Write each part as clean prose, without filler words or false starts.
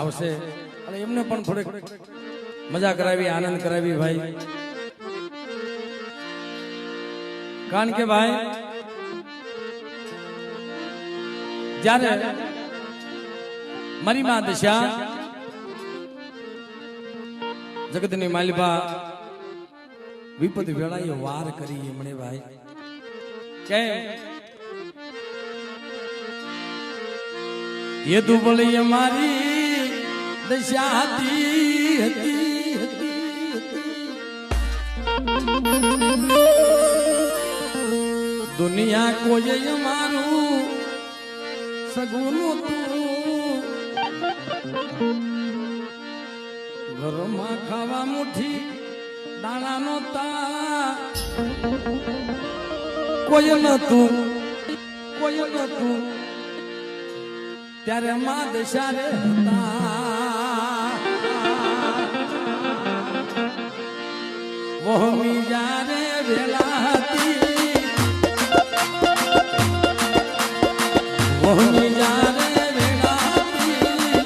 આવશે અને એમને પણ થોડીક મજા કરાવી, આનંદ કરાવી ભાઈ. કારણ કે ભાઈ જ્યારે મારી માં દશા જગતની માલિકા વિપત વેળાએ વાર કરી એમણે ભાઈ કે એ દુબળી અમારી દશા હતી. દુનિયા કોઈ અમારું સગુનું તું, ઘરમાં ખાવા મુઠ્ઠી દાણા નહોતા, કોઈ નતું, કોઈ નતું. ત્યારે માં દશા રે હતા, વહમી જ્યારે વેલા હતી, વહમી જ્યારે વેલા હતી,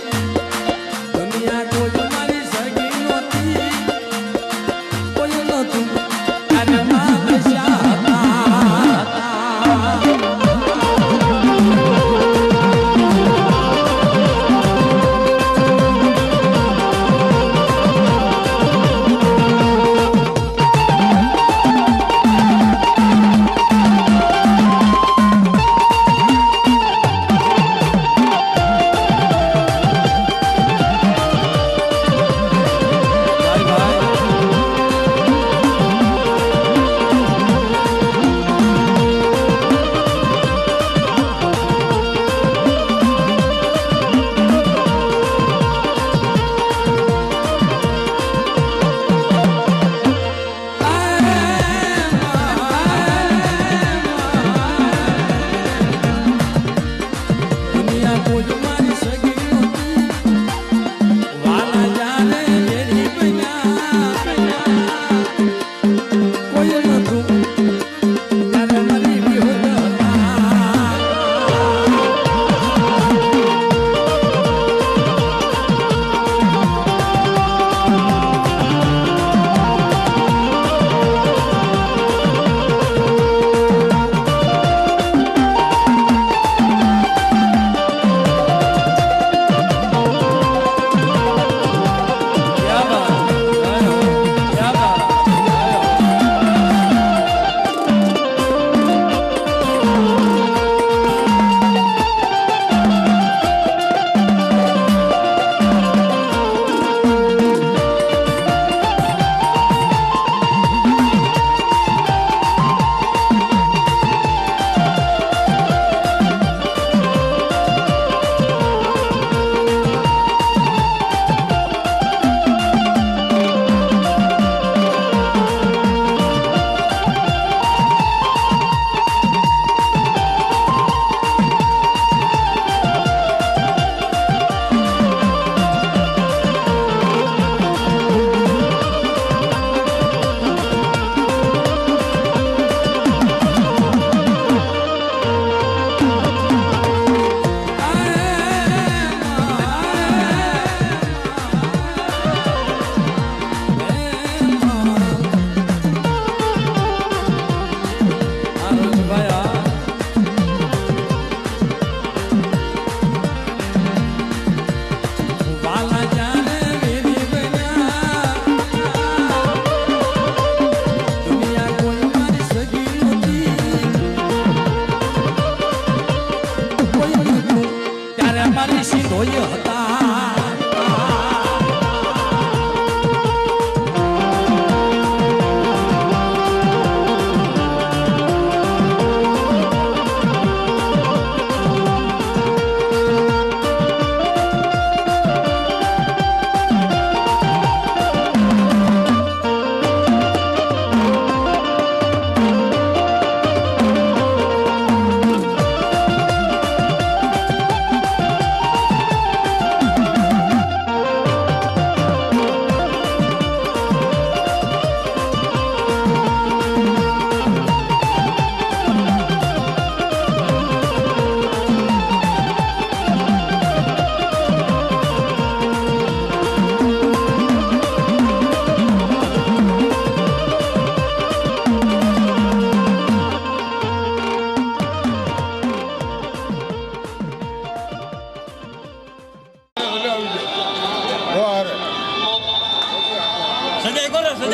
દુનિયા કોઈ મારી સગી નહોતી, કોઈ નતું. ત્યારે માં દશા હતા.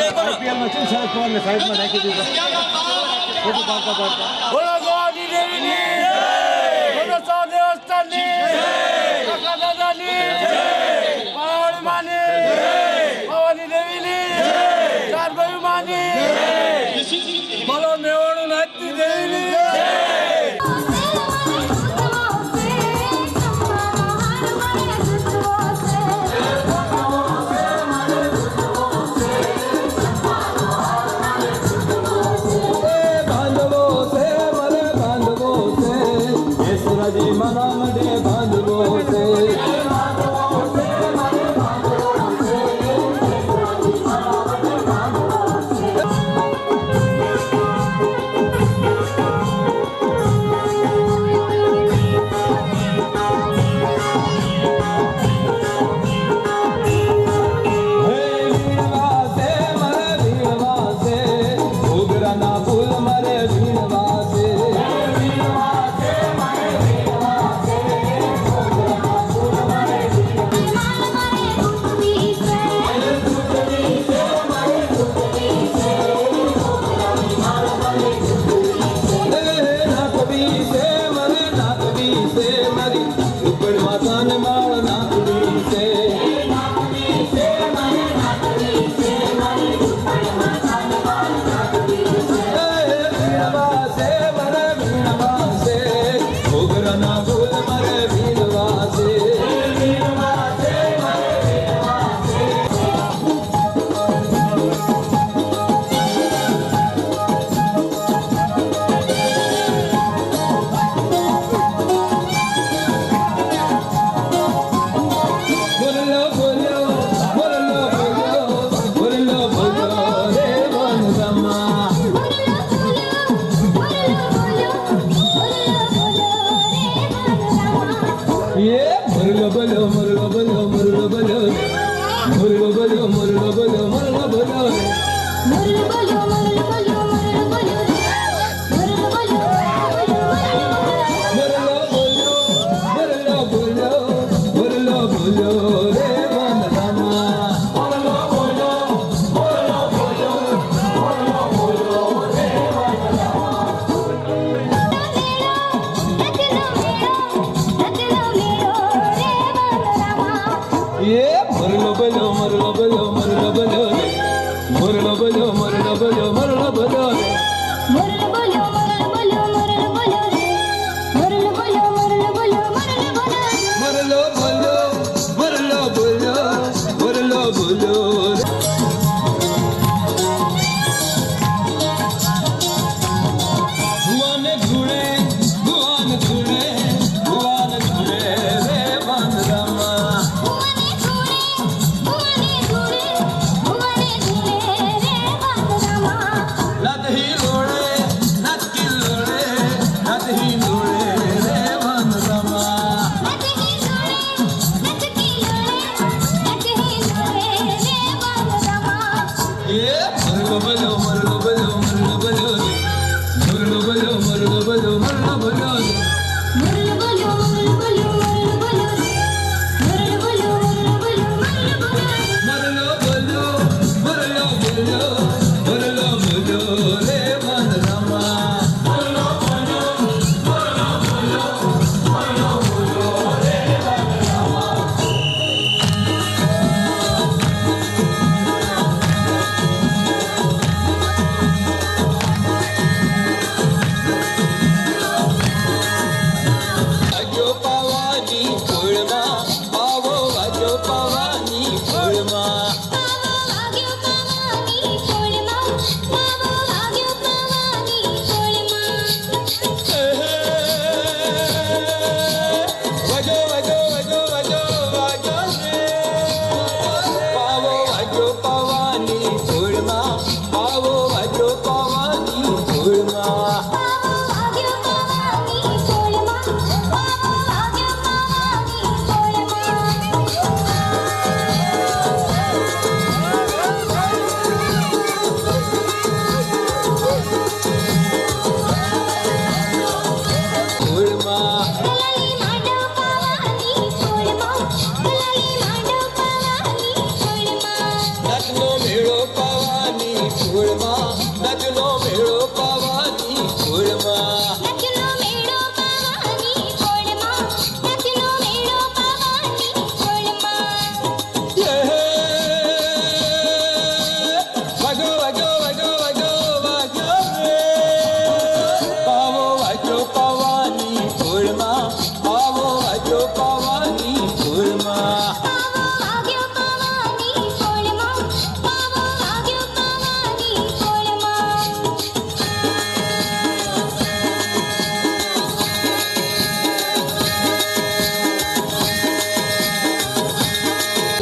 આઈપીએલ માં શું શરદ પવાર ને સાઈડ માં નાખી દીધો ખોટું કાકા પાડતા બોલો ગોવાની દેવીની બોલો સો દેવસ્થાનની કાકા દાદાની પાવડી માની ભવાની દેવીની ચાર ભાઈ માની બોલો મેવાડું નાચતી દેવીની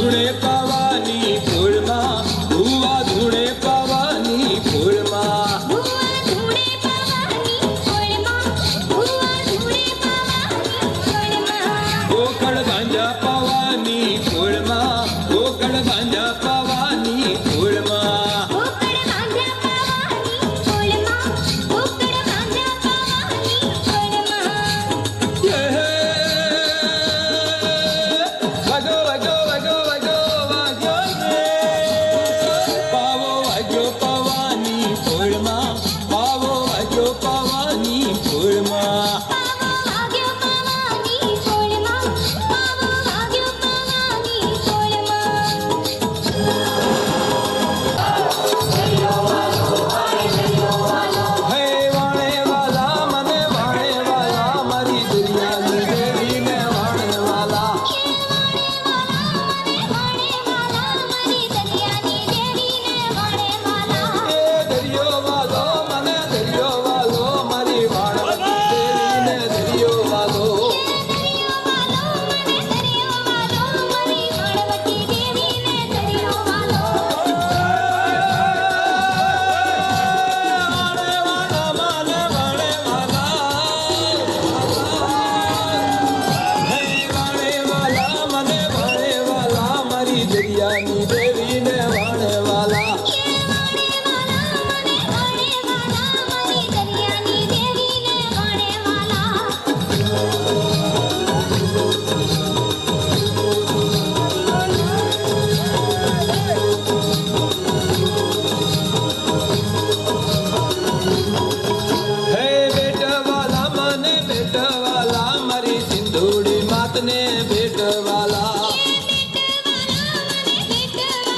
ધૂળે પવાની ફૂલમાં ભુવા ધૂળે પવાની ફૂલમાં ભુવા ધૂળે પવાની ફૂલમાં ભુવા ધૂળે પવાની ફૂલમાં ગોકળ બાંધ્યા પવાની ફૂલમાં ગોકળ બાંધ્યા પવાની ફૂલમાં ગોકળ બાંધ્યા પવાની ફૂલમાં ગોકળ બાંધ્યા પવાની ફૂલમાં વાગો વાગો વાગો વાગો વાગો રે પાવો વાગ્યો પવાની ફૂલમાં પાવો વાગ્યો પવાની ફૂલમાં પાવો વાગ્યો પવાની ફૂલમાં પાવો વાગ્યો પવાની ફૂલમાં હે વાણે વાલા મને વાણે વાલા મારી દુનિયાની દેવીને વાણે વાલા વાણે વાલા મારી દરિયાની દેવીને વાણે વાલા એ દરિયો વાલો મને દરિયો વાલો મારી વાણવતી દેવીને દરિયો વાલો દરિયો વાલો મને દરિયો વાલો મારી વાણવતી દેવીને દરિયો વાલો વાણે વાલા મને વાણે વાલા મારી દરિયાની દેવીને વાણે વાલા વાણે વાલા મારી દરિયાની દેવીને વાણે વાલા હે બેટવાલા મને બેટવાલા મારી સિંધુડી માતને બેટવાલા બેટવાલા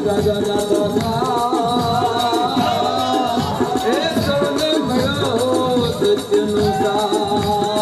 રાજા જાતો એ સૌને મળ્યો સત્યનું સાર